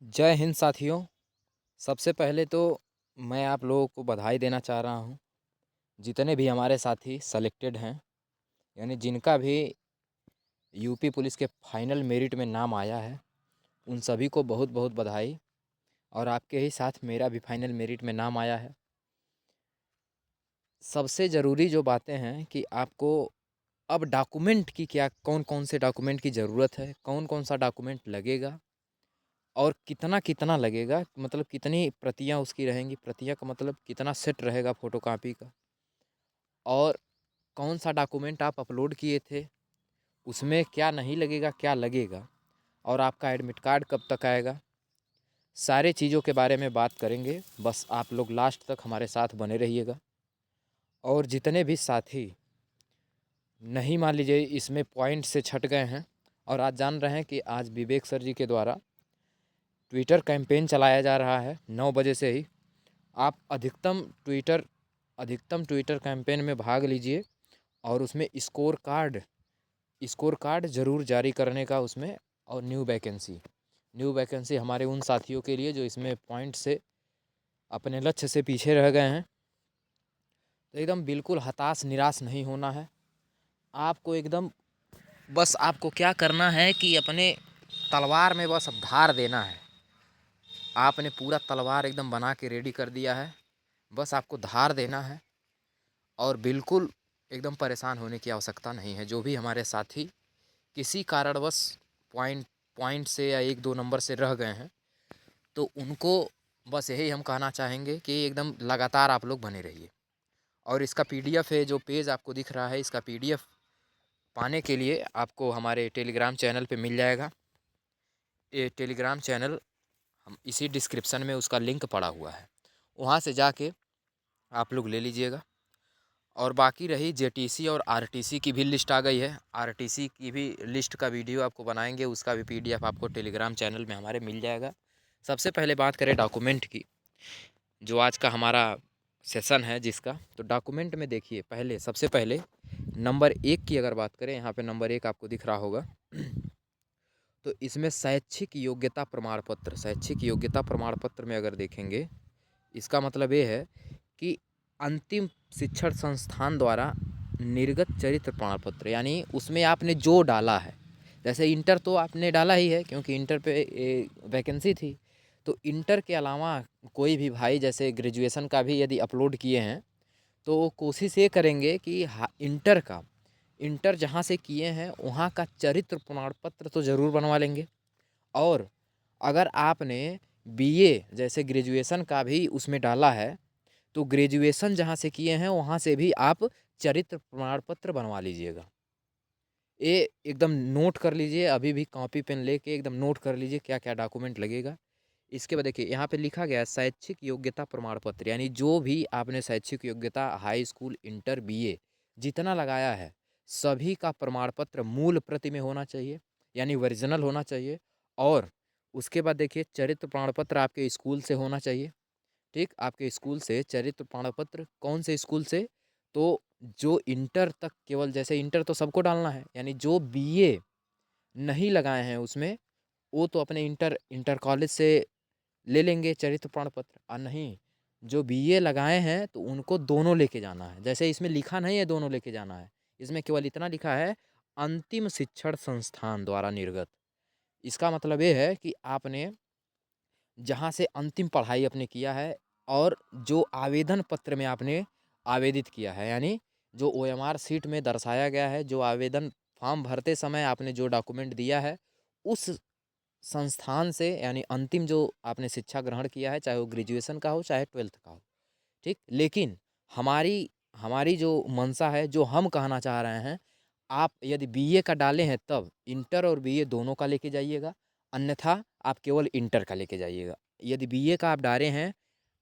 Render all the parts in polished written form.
जय हिंद साथियों। सबसे पहले तो मैं आप लोगों को बधाई देना चाह रहा हूँ। जितने भी हमारे साथी सेलेक्टेड हैं, यानी जिनका भी यूपी पुलिस के फाइनल मेरिट में नाम आया है, उन सभी को बहुत बहुत बधाई। और आपके ही साथ मेरा भी फाइनल मेरिट में नाम आया है। सबसे ज़रूरी जो बातें हैं कि आपको अब डॉक्यूमेंट की क्या, कौन कौन से डॉक्यूमेंट की ज़रूरत है, कौन कौन सा डॉक्यूमेंट लगेगा और कितना कितना लगेगा, मतलब कितनी प्रतियां उसकी रहेंगी। प्रतियां का मतलब कितना सेट रहेगा फ़ोटोकॉपी का, और कौन सा डॉक्यूमेंट आप अपलोड किए थे, उसमें क्या नहीं लगेगा, क्या लगेगा, और आपका एडमिट कार्ड कब तक आएगा। सारे चीज़ों के बारे में बात करेंगे। बस आप लोग लास्ट तक हमारे साथ बने रहिएगा। और जितने भी साथी नहीं, मान लीजिए इसमें पॉइंट से छट गए हैं और आज जान रहे हैं कि आज विवेक सर जी के द्वारा ट्विटर कैंपेन चलाया जा रहा है 9 बजे से ही। आप अधिकतम ट्विटर कैंपेन में भाग लीजिए और उसमें स्कोर कार्ड ज़रूर जारी करने का उसमें। और न्यू वैकेंसी हमारे उन साथियों के लिए जो इसमें पॉइंट से अपने लक्ष्य से पीछे रह गए हैं। तो एकदम बिल्कुल हताश निराश नहीं होना है आपको। एकदम बस आपको क्या करना है कि अपने तलवार में बस अब धार देना है। आपने पूरा तलवार एकदम बना के रेडी कर दिया है, बस आपको धार देना है। और बिल्कुल एकदम परेशान होने की आवश्यकता नहीं है। जो भी हमारे साथी किसी कारणवश पॉइंट पॉइंट से या 1-2 नंबर से रह गए हैं, तो उनको बस यही हम कहना चाहेंगे कि एकदम लगातार आप लोग बने रहिए। और इसका पीडीएफ है, जो पेज आपको दिख रहा है, इसका पीडीएफ पाने के लिए आपको हमारे टेलीग्राम चैनल पे मिल जाएगा। ये टेलीग्राम चैनल हम इसी डिस्क्रिप्शन में उसका लिंक पड़ा हुआ है, वहाँ से जाके आप लोग ले लीजिएगा। और बाकी रही जेटीसी और आरटीसी की भी लिस्ट आ गई है। आरटीसी की भी लिस्ट का वीडियो आपको बनाएंगे, उसका भी पीडीएफ आपको टेलीग्राम चैनल में हमारे मिल जाएगा। सबसे पहले बात करें डॉक्यूमेंट की, जो आज का हमारा सेशन है जिसका। तो डॉक्यूमेंट में देखिए, पहले सबसे पहले नंबर 1 की अगर बात करें, यहाँ पे नंबर 1 आपको दिख रहा होगा। तो इसमें शैक्षिक योग्यता प्रमाण पत्र में अगर देखेंगे, इसका मतलब ये है कि अंतिम शिक्षण संस्थान द्वारा निर्गत चरित्र प्रमाण पत्र, यानी उसमें आपने जो डाला है। जैसे इंटर तो आपने डाला ही है, क्योंकि इंटर पे वैकेंसी थी। तो इंटर के अलावा कोई भी भाई जैसे ग्रेजुएशन का भी यदि अपलोड किए हैं, तो वो कोशिश ये करेंगे कि इंटर जहाँ से किए हैं वहाँ का चरित्र प्रमाण पत्र तो ज़रूर बनवा लेंगे। और अगर आपने बीए जैसे ग्रेजुएशन का भी उसमें डाला है, तो ग्रेजुएशन जहाँ से किए हैं वहाँ से भी आप चरित्र प्रमाण पत्र बनवा लीजिएगा। ये एकदम नोट कर लीजिए, अभी भी कॉपी पेन लेके एकदम नोट कर लीजिए क्या क्या डॉक्यूमेंट लगेगा। इसके बाद देखिए, यहाँ पे लिखा गया है शैक्षिक योग्यता प्रमाण पत्र, यानी जो भी आपने शैक्षिक योग्यता हाई स्कूल, इंटर, बीए जितना लगाया है, सभी का प्रमाण पत्र मूल प्रति में होना चाहिए, यानी ओरिजिनल होना चाहिए। और उसके बाद देखिए, चरित्र प्रमाण पत्र आपके स्कूल से होना चाहिए। ठीक, आपके स्कूल से चरित्र प्रमाण पत्र, कौन से स्कूल से? तो जो इंटर तक, केवल जैसे इंटर तो सबको डालना है, यानी जो बीए नहीं लगाए हैं उसमें, वो तो अपने इंटर इंटर कॉलेज से ले लेंगे चरित्र प्रमाण पत्र। और नहीं, जो बीए लगाए हैं तो उनको दोनों लेके जाना है। जैसे इसमें लिखा नहीं है दोनों लेके जाना है, इसमें केवल इतना लिखा है अंतिम शिक्षण संस्थान द्वारा निर्गत। इसका मतलब ये है कि आपने जहाँ से अंतिम पढ़ाई अपने किया है, और जो आवेदन पत्र में आपने आवेदित किया है, यानी जो ओएमआर सीट में दर्शाया गया है, जो आवेदन फॉर्म भरते समय आपने जो डॉक्यूमेंट दिया है, उस संस्थान से, यानी अंतिम जो आपने शिक्षा ग्रहण किया है, चाहे वो ग्रेजुएशन का हो चाहे 12th का हो। ठीक, लेकिन हमारी हमारी जो मंशा है, जो हम कहना चाह रहे हैं, आप यदि बीए का डाले हैं तब इंटर और बीए दोनों का लेके जाइएगा, अन्यथा आप केवल इंटर का लेके जाइएगा। यदि बीए का आप डाले हैं,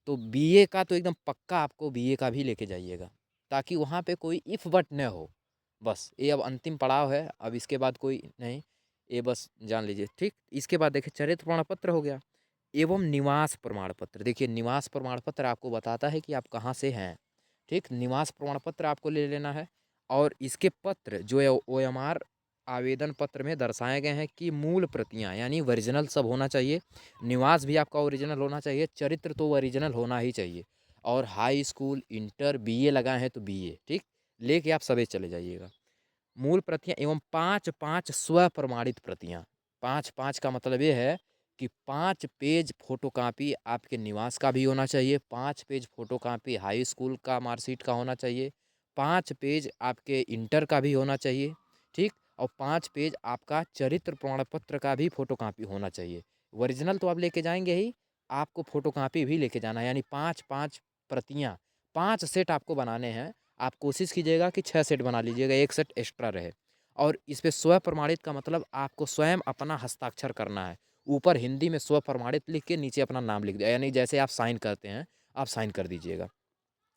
तो बीए का तो एकदम पक्का आपको बीए का भी लेके जाइएगा, ताकि वहाँ पे कोई इफ़ बट न हो। बस ये अब अंतिम पड़ाव है, अब इसके बाद कोई नहीं, ये बस जान लीजिए। ठीक, इसके बाद देखिए, चरित्र प्रमाण पत्र हो गया, एवं निवास प्रमाण पत्र। देखिए, निवास प्रमाण पत्र आपको बताता है कि आप कहाँ से हैं। ठीक, निवास प्रमाण पत्र आपको ले लेना है। और इसके पत्र जो है ओएमआर आवेदन पत्र में दर्शाए गए हैं कि मूल प्रतियां यानी ओरिजिनल सब होना चाहिए, निवास भी आपका ओरिजिनल होना चाहिए, चरित्र तो ओरिजिनल होना ही चाहिए, और हाई स्कूल इंटर बीए लगाए हैं तो बीए, ठीक, लेके आप सबे चले जाइएगा। मूल प्रतियां एवं 5 स्व प्रमाणित प्रतियां। 5 का मतलब ये है कि 5 पेज फोटोकॉपी आपके निवास का भी होना चाहिए, 5 पेज फोटोकॉपी हाई स्कूल का मार्कशीट का होना चाहिए, 5 पेज आपके इंटर का भी होना चाहिए, ठीक, और 5 पेज आपका चरित्र प्रमाण पत्र का भी फोटोकॉपी होना चाहिए। ओरिजिनल तो आप लेके जाएंगे ही, आपको फोटोकॉपी भी लेके जाना है, यानी 5 प्रतियां, 5 सेट आपको बनाने हैं। आप कोशिश कीजिएगा कि 6 सेट बना लीजिएगा, एक सेट एक्स्ट्रा रहे। और इस पे स्व प्रमाणित का मतलब आपको स्वयं अपना हस्ताक्षर करना है, ऊपर हिंदी में स्व प्रमाणित लिख के नीचे अपना नाम लिख दिया, यानी जैसे आप साइन करते हैं आप साइन कर दीजिएगा।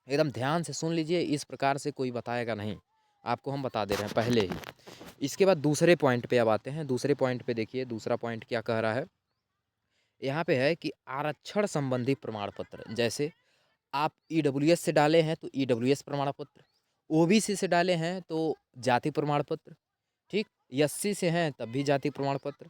एकदम ध्यान से सुन लीजिए, इस प्रकार से कोई बताएगा नहीं, आपको हम बता दे रहे हैं पहले ही। इसके बाद दूसरे पॉइंट पे अब आते हैं। दूसरे पॉइंट पे देखिए, दूसरा पॉइंट क्या कह रहा है, यहाँ पे है कि आरक्षण संबंधी प्रमाण पत्र, जैसे आप ईडब्ल्यूएस से डाले हैं तो ईडब्ल्यूएस प्रमाण पत्र, ओबीसी से डाले हैं तो जाति प्रमाण पत्र, ठीक, एससी से हैं तब भी जाति प्रमाण पत्र,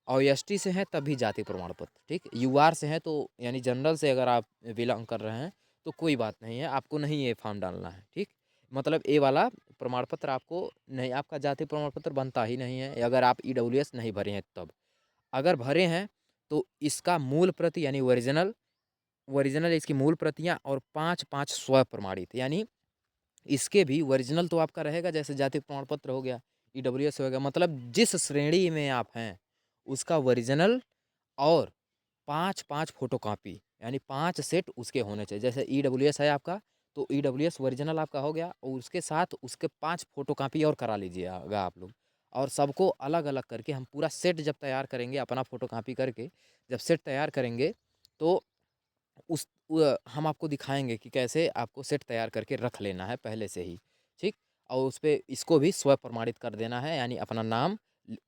और एसटी से हैं तब भी जाति प्रमाण पत्र, ठीक, यूआर से हैं तो यानी जनरल से अगर आप बिलोंग कर रहे हैं तो कोई बात नहीं है, आपको नहीं ये फॉर्म डालना है, ठीक, मतलब ए वाला प्रमाण पत्र आपको नहीं, आपका जाति प्रमाण पत्र बनता ही नहीं है अगर आप ईडब्ल्यूएस नहीं भरे हैं तब। अगर भरे हैं तो इसका मूल प्रति यानी ओरिजिनल, ओरिजिनल इसकी मूल प्रतियां, और 5 स्व प्रमाणित, यानी इसके भी ओरिजिनल तो आपका रहेगा, जैसे जाति प्रमाण पत्र हो गया, ईडब्ल्यूएस हो गया, मतलब जिस श्रेणी में आप हैं उसका ओरिजिनल, और 5 फोटोकॉपी, यानी 5 सेट उसके होने चाहिए। जैसे ईडब्ल्यूएस है आपका तो ईडब्ल्यूएस ओरिजिनल आपका हो गया, और उसके साथ उसके 5 फोटोकॉपी और करा लीजिएगा आप लोग, और सबको अलग अलग करके हम पूरा सेट जब तैयार करेंगे अपना फोटोकॉपी करके, जब सेट तैयार करेंगे तो हम आपको दिखाएंगे कि कैसे आपको सेट तैयार करके रख लेना है पहले से ही, ठीक, और उस पर इसको भी स्व प्रमाणित कर देना है, यानी अपना नाम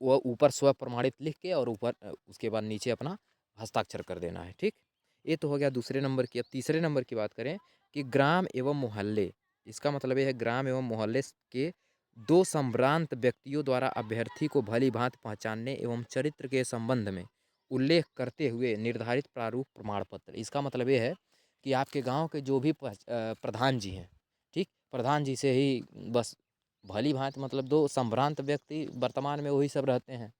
वो ऊपर स्व प्रमाणित लिख के, और ऊपर उसके बाद नीचे अपना हस्ताक्षर कर देना है, ठीक। ये तो हो गया दूसरे नंबर की। अब तीसरे नंबर की बात करें कि ग्राम एवं मोहल्ले, इसका मतलब ये है ग्राम एवं मोहल्ले के दो संभ्रांत व्यक्तियों द्वारा अभ्यर्थी को भली भांति पहचानने एवं चरित्र के संबंध में उल्लेख करते हुए निर्धारित प्रारूप प्रमाण पत्र। इसका मतलब ये है कि आपके गांव के जो भी प्रधान जी हैं, ठीक, प्रधान जी से ही बस भली भांति, मतलब दो संभ्रांत व्यक्ति वर्तमान में वही सब रहते हैं,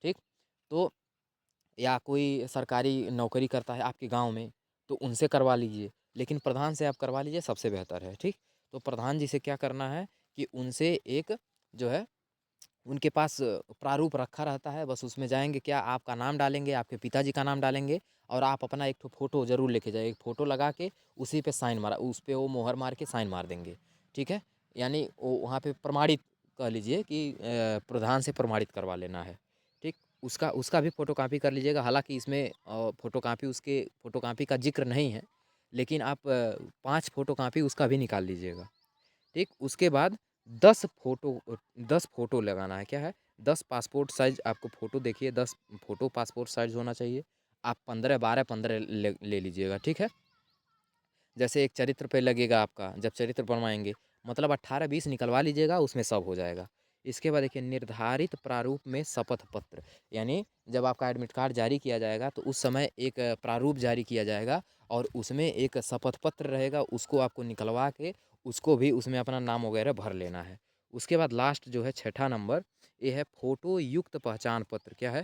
ठीक, तो या कोई सरकारी नौकरी करता है आपके गांव में तो उनसे करवा लीजिए, लेकिन प्रधान से आप करवा लीजिए, सबसे बेहतर है, ठीक। तो प्रधान जी से क्या करना है कि उनसे एक जो है उनके पास प्रारूप रखा रहता है, बस उसमें जाएंगे, क्या आपका नाम डालेंगे, आपके पिताजी का नाम डालेंगे, और आप अपना एक फ़ोटो ज़रूर लेके जाइए, एक फ़ोटो लगा के उसी पे साइन मारा, उस पे वो मोहर मार के साइन मार देंगे, ठीक है, यानी वो वहाँ पे प्रमाणित कह लीजिए कि प्रधान से प्रमाणित करवा लेना है, ठीक। उसका उसका भी फ़ोटोकॉपी कर लीजिएगा, हालांकि इसमें फ़ोटोकॉपी उसके फ़ोटोकॉपी का जिक्र नहीं है, लेकिन आप 5 फ़ोटोकॉपी उसका भी निकाल लीजिएगा, ठीक। उसके बाद 10 फ़ोटो 10 फ़ोटो लगाना है, क्या है, 10 पासपोर्ट साइज़ आपको फ़ोटो, देखिए 10 फ़ोटो पासपोर्ट साइज़ होना चाहिए। आप 15 12 15 ले लीजिएगा, ठीक है। जैसे एक चरित्र पे लगेगा आपका, जब चरित्र बनवाएंगे, मतलब 18 20 निकलवा लीजिएगा, उसमें सब हो जाएगा। इसके बाद देखिए निर्धारित प्रारूप में शपथ पत्र, यानी जब आपका एडमिट कार्ड जारी किया जाएगा तो उस समय एक प्रारूप जारी किया जाएगा, और उसमें एक शपथ पत्र रहेगा, उसको आपको निकलवा के उसको भी उसमें अपना नाम वगैरह भर लेना है। उसके बाद लास्ट जो है छठा नंबर, ये है फ़ोटो युक्त पहचान पत्र। क्या है,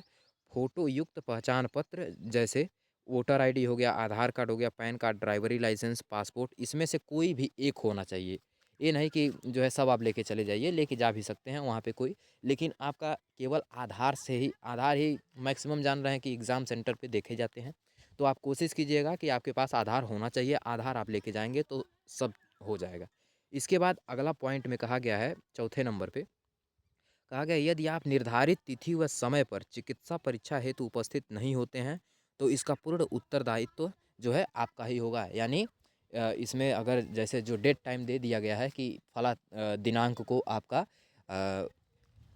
फ़ोटो युक्त पहचान पत्र, जैसे वोटर आईडी हो गया, आधार कार्ड हो गया, पैन कार्ड, ड्राइवरी लाइसेंस, पासपोर्ट, इसमें से कोई भी एक होना चाहिए। ये नहीं कि जो है सब आप लेके चले जाइए, लेके जा भी सकते हैं वहाँ पे कोई, लेकिन आपका केवल आधार से ही, आधार ही मैक्सिमम जान रहे हैं कि एग्ज़ाम सेंटर पे देखे जाते हैं, तो आप कोशिश कीजिएगा कि आपके पास आधार होना चाहिए, आधार आप लेके जाएंगे तो सब हो जाएगा। इसके बाद अगला पॉइंट में कहा गया है, चौथे नंबर पे कहा गया, यदि आप निर्धारित तिथि व समय पर चिकित्सा परीक्षा हेतु उपस्थित नहीं होते हैं तो इसका पूर्ण उत्तरदायित्व जो है आपका ही होगा। यानी इसमें अगर जैसे जो डेट टाइम दे दिया गया है कि फला दिनांक को आपका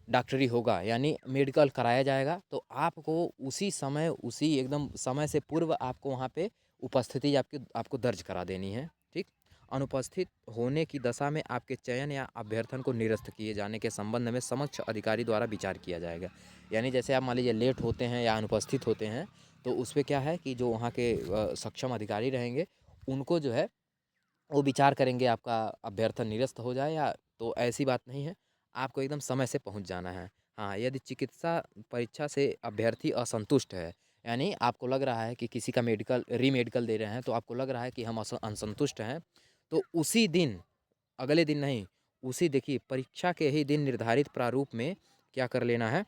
डॉक्टरी होगा, यानी मेडिकल कराया जाएगा, तो आपको उसी समय, उसी एकदम समय से पूर्व आपको वहाँ पे उपस्थिति आपकी आपको दर्ज करा देनी है, ठीक। अनुपस्थित होने की दशा में आपके चयन या अभ्यर्थन को निरस्त किए जाने के संबंध में समक्ष अधिकारी द्वारा विचार किया जाएगा। यानी जैसे आप मान लीजिए लेट होते हैं या अनुपस्थित होते हैं, तो उसपे क्या है कि जो वहाँ के सक्षम अधिकारी रहेंगे, उनको जो है वो विचार करेंगे आपका अभ्यर्थन निरस्त हो जाए या, तो ऐसी बात नहीं है, आपको एकदम समय से पहुंच जाना है। हाँ, यदि चिकित्सा परीक्षा से अभ्यर्थी असंतुष्ट है, यानी आपको लग रहा है कि किसी का मेडिकल रीमेडिकल दे रहे हैं, तो आपको लग रहा है कि हम असंतुष्ट हैं, तो उसी दिन, अगले दिन नहीं, उसी देखिए परीक्षा के ही दिन निर्धारित प्रारूप में क्या कर लेना है,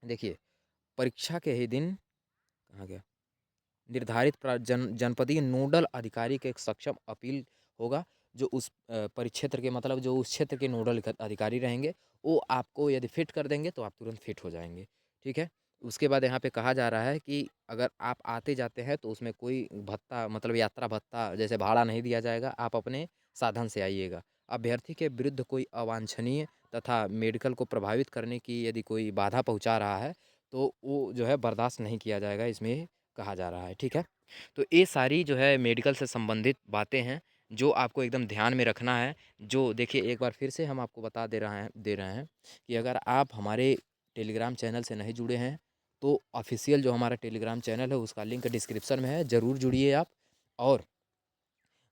देखिए परीक्षा के ही दिन, कहाँ गया, निर्धारित जनपदीय नोडल अधिकारी के एक सक्षम अपील होगा, जो उस परिक्षेत्र के, मतलब जो उस क्षेत्र के नोडल अधिकारी रहेंगे, वो आपको यदि फिट कर देंगे तो आप तुरंत फिट हो जाएंगे। ठीक है। उसके बाद यहाँ पे कहा जा रहा है कि अगर आप आते जाते हैं तो उसमें कोई भत्ता, मतलब यात्रा भत्ता जैसे भाड़ा नहीं दिया जाएगा, आप अपने साधन से आइएगा। अभ्यर्थी के विरुद्ध कोई अवांछनीय तथा मेडिकल को प्रभावित करने की यदि कोई बाधा पहुँचा रहा है, तो वो जो है बर्दाश्त नहीं किया जाएगा, इसमें कहा जा रहा है। ठीक है। तो ये सारी जो है मेडिकल से संबंधित बातें हैं, जो आपको एकदम ध्यान में रखना है। जो देखिए एक बार फिर से हम आपको बता दे रहे हैं कि अगर आप हमारे टेलीग्राम चैनल से नहीं जुड़े हैं, तो ऑफिशियल जो हमारा टेलीग्राम चैनल है उसका लिंक डिस्क्रिप्शन में है, ज़रूर जुड़िए आप। और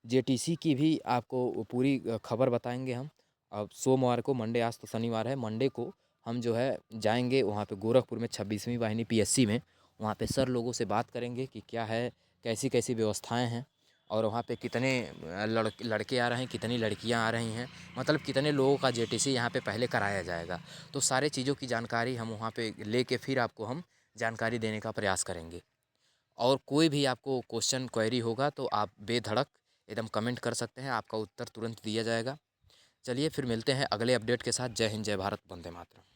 जेटीसी की भी आपको पूरी खबर बताएंगे हम। अब सोमवार को, मंडे, आज तो शनिवार है, मंडे को हम जो है जाएंगे वहाँ पे गोरखपुर में 26वीं वाहिनी पीएससी में। वहाँ पे सर लोगों से बात करेंगे कि क्या है, कैसी कैसी व्यवस्थाएं हैं, और वहाँ पे कितने लड़के आ रहे हैं, कितनी लड़कियां आ रही हैं, मतलब कितने लोगों का जेटीसी यहाँ पे पहले कराया जाएगा। तो सारे चीज़ों की जानकारी हम वहाँ पे लेके फिर आपको हम जानकारी देने का प्रयास करेंगे। और कोई भी आपको क्वेश्चन क्वेरी होगा तो आप बेधड़क एकदम कमेंट कर सकते हैं, आपका उत्तर तुरंत दिया जाएगा। चलिए फिर मिलते हैं अगले अपडेट के साथ। जय हिंद, जय भारत, वंदे मातरम।